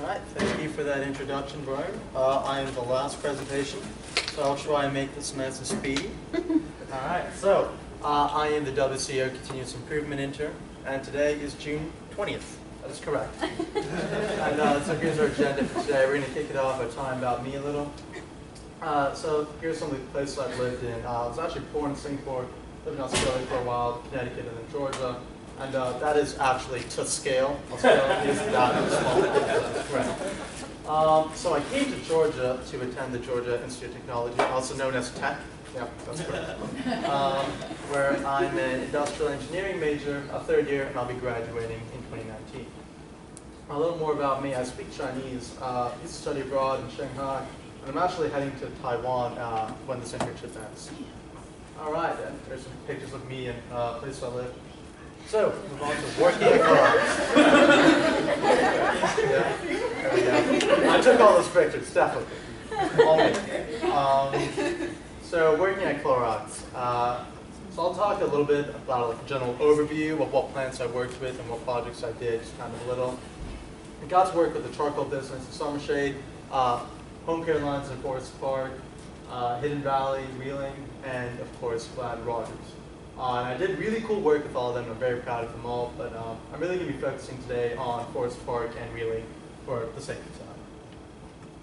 All right, thank you for that introduction, Brian. I am the last presentation, so I'll try and make this nice and speedy. All right, so I am the WCO Continuous Improvement Intern, and today is June 20th. That is correct. And so here's our agenda for today. We're going to kick it off by talking about me a little. So here's some of the places I've lived in. I was actually born in Singapore, lived in Australia for a while, Connecticut, and then Georgia. And that is actually to scale. Australia is that small. That's correct. So I came to Georgia to attend the Georgia Institute of Technology, also known as Tech. Yep, that's correct. Where I'm an industrial engineering major, a third year, and I'll be graduating in 2019. A little more about me. I speak Chinese. I used to study abroad in Shanghai, and I'm actually heading to Taiwan when this internship ends. All right, then. There's some pictures of me and places I live. So, move on to working at Clorox. Yeah, there we go. I took all those pictures, definitely. All me. So, working at Clorox. So I'll talk a little bit about like a general overview of what plants I worked with and what projects I did, just kind of a little. I got to work with the charcoal business in Summershade, home care lines in Forest Park, Hidden Valley, Wheeling, and of course, Glad Rogers. And I did really cool work with all of them. I'm very proud of them all, but I'm really going to be focusing today on Forest Park and Wheeling for the sake of time.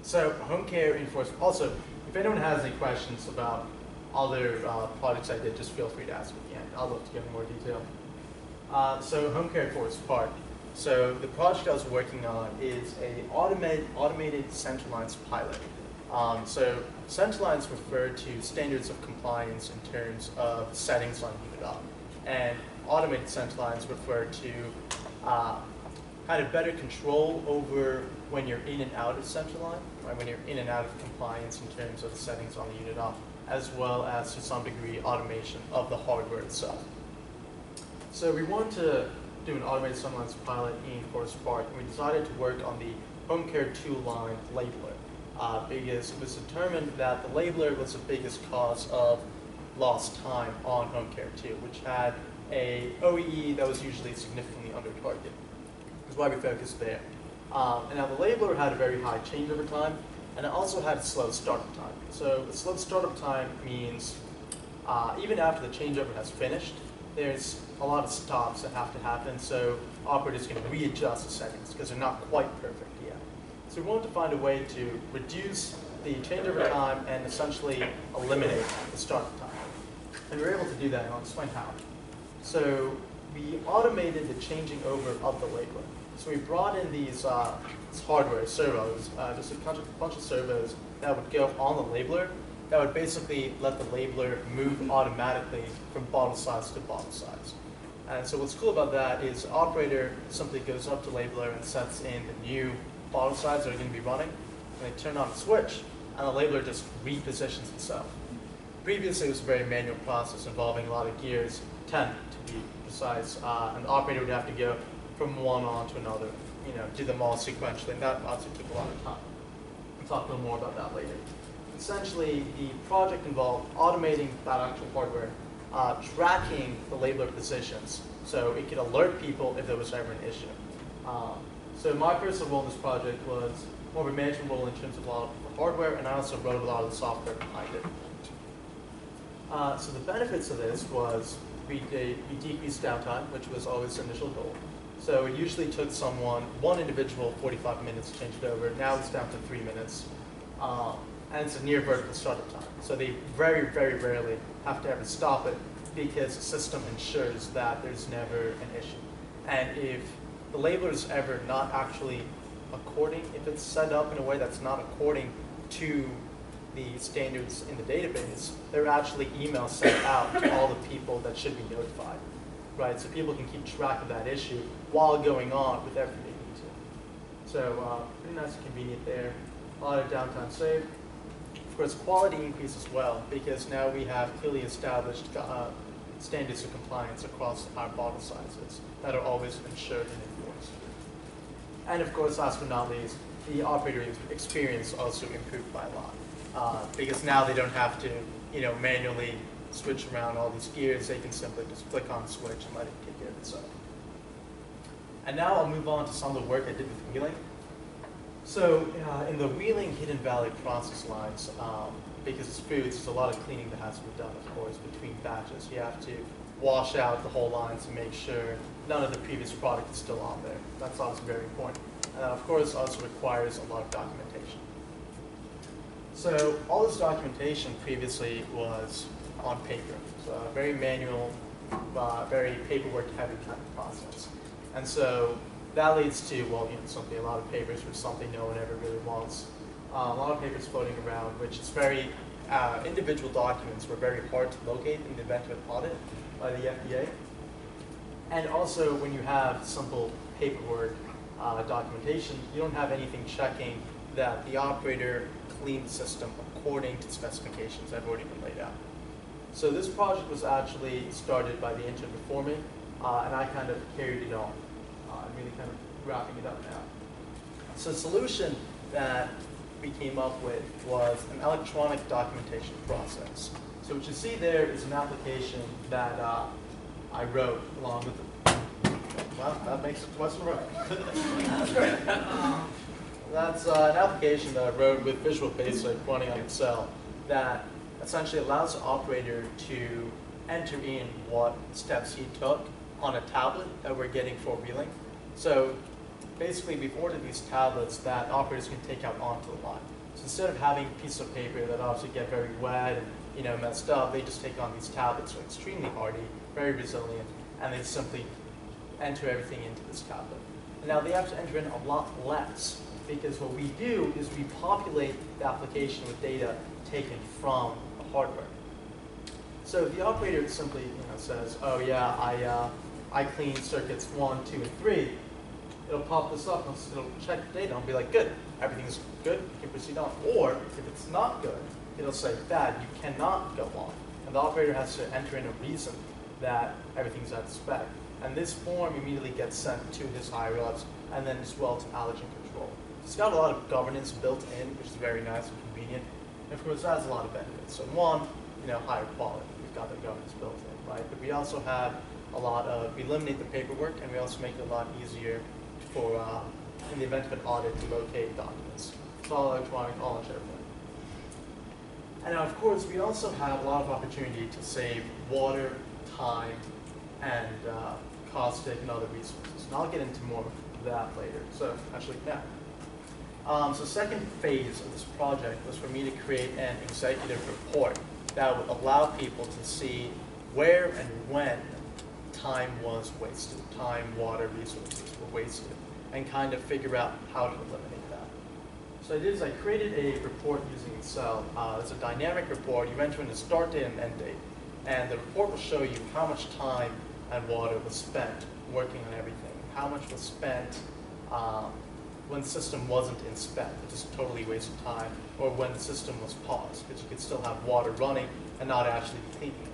So home care in Forest Park. Also, if anyone has any questions about other projects I did, just feel free to ask me at the end. I'd love to give more detail. So home care in Forest Park. So the project I was working on is a automated center lines pilot. So center lines refer to standards of compliance in terms of settings on UNIDOC, and automated center lines refer to kind of better control over when you're in and out of center line, right? When you're in and out of compliance in terms of the settings on the UNIDOC, as well as to some degree automation of the hardware itself. So we wanted to do an automated center lines pilot in Forest Park, and we decided to work on the home care 2-line labeler. Because it was determined that the labeler was the biggest cause of lost time on home care 2, which had a OEE that was usually significantly under target. That's why we focused there. And now the labeler had a very high changeover time, and it also had a slow startup time. So the slow startup time means even after the changeover has finished, there's a lot of stops that have to happen, so operators can readjust the settings because they're not quite perfect yet. So we wanted to find a way to reduce the changeover time and essentially eliminate the startup time. And we were able to do that, and I'll explain how. So we automated the changing over of the labeler. So we brought in these hardware servos, just a bunch of servos that would go on the labeler that would basically let the labeler move automatically from bottle size to bottle size. And so what's cool about that is the operator simply goes up to labeler and sets in the new bottle size that are going to be running, and they turn on the switch, and the labeler just repositions itself. Previously, it was a very manual process involving a lot of gears, 10 to be precise, and the operator would have to go from one on to another, do them all sequentially, and that obviously took a lot of time. We'll talk a little more about that later. Essentially, the project involved automating that actual hardware, tracking the labeler positions, so it could alert people if there was ever an issue. So my personal role in this project was more of a management role in terms of a lot of the hardware, and I also wrote a lot of the software behind it. So the benefits of this was we decreased downtime, which was always the initial goal. So it usually took one individual 45 minutes to change it over. Now it's down to 3 minutes. And it's a near vertical startup time. So they very, very rarely have to ever stop it because the system ensures that there's never an issue. And if the labeler is ever not actually if it's set up in a way that's not according to the standards in the database, there are actually emails sent out to all the people that should be notified, right? So people can keep track of that issue while going on with everything they need to. So pretty nice and convenient there. A lot of downtime saved. Of course, quality increase as well, because now we have clearly established standards of compliance across our bottle sizes that are always ensured and enforced. And of course, last but not least, the operator experience also improved by a lot, because now they don't have to, manually switch around all these gears. They can simply just click on the switch and let it take care of itself. And now I'll move on to some of the work I did with Wheeling. So in the Wheeling Hidden Valley process lines, because it's foods, there's a lot of cleaning that has to be done, of course, between batches. You have to wash out the whole line to make sure none of the previous product is still on there. That's obviously very important. And of course, also requires a lot of documentation. So all this documentation previously was on paper. So a very manual, very paperwork-heavy kind of process. And so that leads to, well, a lot of papers for something no one ever really wants. A lot of papers floating around, which is very, individual documents were very hard to locate in the event of an audit by the FDA. And also, when you have simple paperwork documentation, you don't have anything checking that the operator cleaned the system according to specifications that have already been laid out. So this project was actually started by the intern before me, and I kind of carried it on. I'm really kind of wrapping it up now. So the solution that we came up with was an electronic documentation process. So what you see there is an application that I wrote along with the, well, that makes it twice in a row. That's great. That's an application that I wrote with Visual Basic running on Excel that essentially allows the operator to enter in what steps he took on a tablet that we're getting for wheeling. So basically, we've ordered these tablets that operators can take out onto the line. So instead of having a piece of paper that obviously get very wet and messed up, they just take on these tablets. They're extremely hardy, very resilient, and they simply enter everything into this tablet. And now they have to enter in a lot less, because what we do is we populate the application with data taken from the hardware. So if the operator simply says, oh yeah, I cleaned circuits 1, 2, and 3, it'll pop this up and it'll check the data and be like, good, everything's good, you can proceed on. Or if it's not good, it'll say, bad, you cannot go on. And the operator has to enter in a reason that everything's at spec. And this form immediately gets sent to his higher ups and then as well to allergen control. It's got a lot of governance built in, which is very nice and convenient. And of course, that has a lot of benefits. So one, higher quality. We've got the governance built in, right? But we also have a lot of, we eliminate the paperwork, and we also make it a lot easier for, in the event of an audit, to locate documents. It's all electronic, all on SharePoint. And now, of course, we also have a lot of opportunity to save water, time, and caustic and other resources. And I'll get into more of that later. So actually, now. So second phase of this project was for me to create an executive report that would allow people to see where and when time was wasted, time, water, resources were wasted, and kind of figure out how to eliminate that. So I did is I created a report using Excel. It's a dynamic report. You enter in the start date and end date, and the report will show you how much time and water was spent working on everything, how much was spent when the system wasn't in spec, which is totally wasted time, or when the system was paused, because you could still have water running and not actually cleaning anything.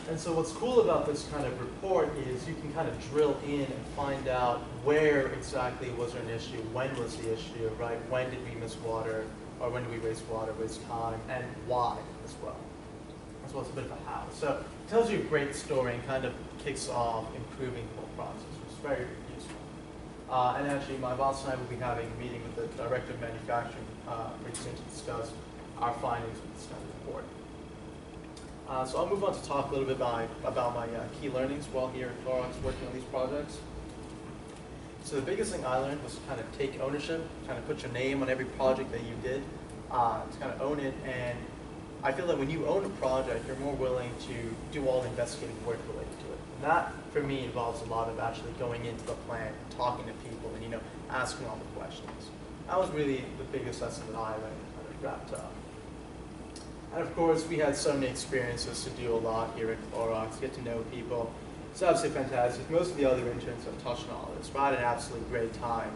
And so what's cool about this kind of report is you can kind of drill in and find out where exactly was there an issue, when was the issue, right? When did we miss water, or when did we waste water, waste time, and why as well. As well as a bit of a how. So it tells you a great story and kind of kicks off improving the whole process, which is very useful. And actually, my boss and I will be having a meeting with the Director of Manufacturing pretty soon to discuss our findings with this kind of report. So I'll move on to talk a little bit about my key learnings while here at Clorox working on these projects. So the biggest thing I learned was to kind of take ownership, kind of put your name on every project that you did, to kind of own it. And I feel that when you own a project, you're more willing to do all the investigative work related to it. And that, for me, involves a lot of actually going into the plant, talking to people, and asking all the questions. That was really the biggest lesson that I learned kind of wrapped up. And of course, we had so many experiences to do a lot here at Clorox, get to know people. It's absolutely fantastic. Most of the other interns have touched on all this, but I had an absolutely great time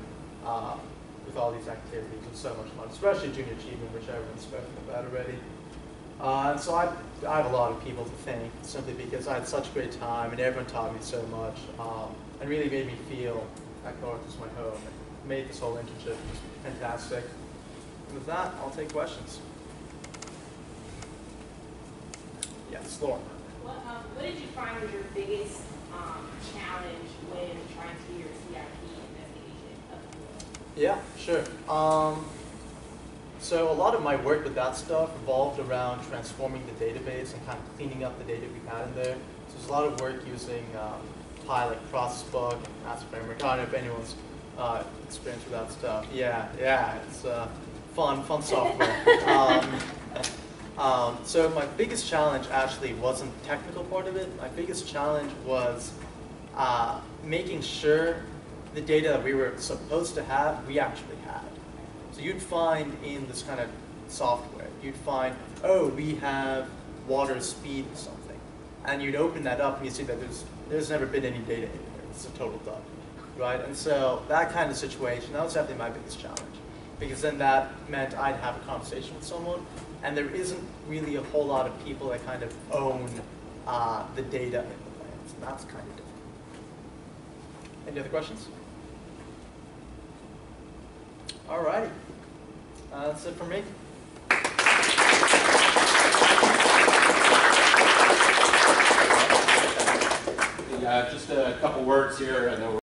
with all these activities. It was so much fun, especially Junior Achievement, which everyone's spoken about already. And so I have a lot of people to thank, simply because I had such a great time, and everyone taught me so much, and really made me feel that Clorox was my home, and made this whole internship just fantastic. And with that, I'll take questions. Yes, Laura. What did you find was your biggest challenge when trying to do your CIP investigation of the Yeah, sure. So a lot of my work with that stuff revolved around transforming the database and kind of cleaning up the data we had in there. So there's a lot of work using Pi, like Process Book and Master Framework. I don't know if anyone's experienced with that stuff. Yeah, it's fun software. So my biggest challenge actually wasn't the technical part of it. My biggest challenge was making sure the data that we were supposed to have, we actually had. So you'd find in this kind of software, you'd find, oh, we have water speed or something. And you'd open that up and you see that there's never been any data in here. It's a total dump, right? And so that kind of situation, that was definitely my biggest challenge. Because then that meant I'd have a conversation with someone, and there isn't really a whole lot of people that kind of own the data in the plans. And that's kind of difficult. Any other questions? All righty. That's it for me. Just a couple words here. I know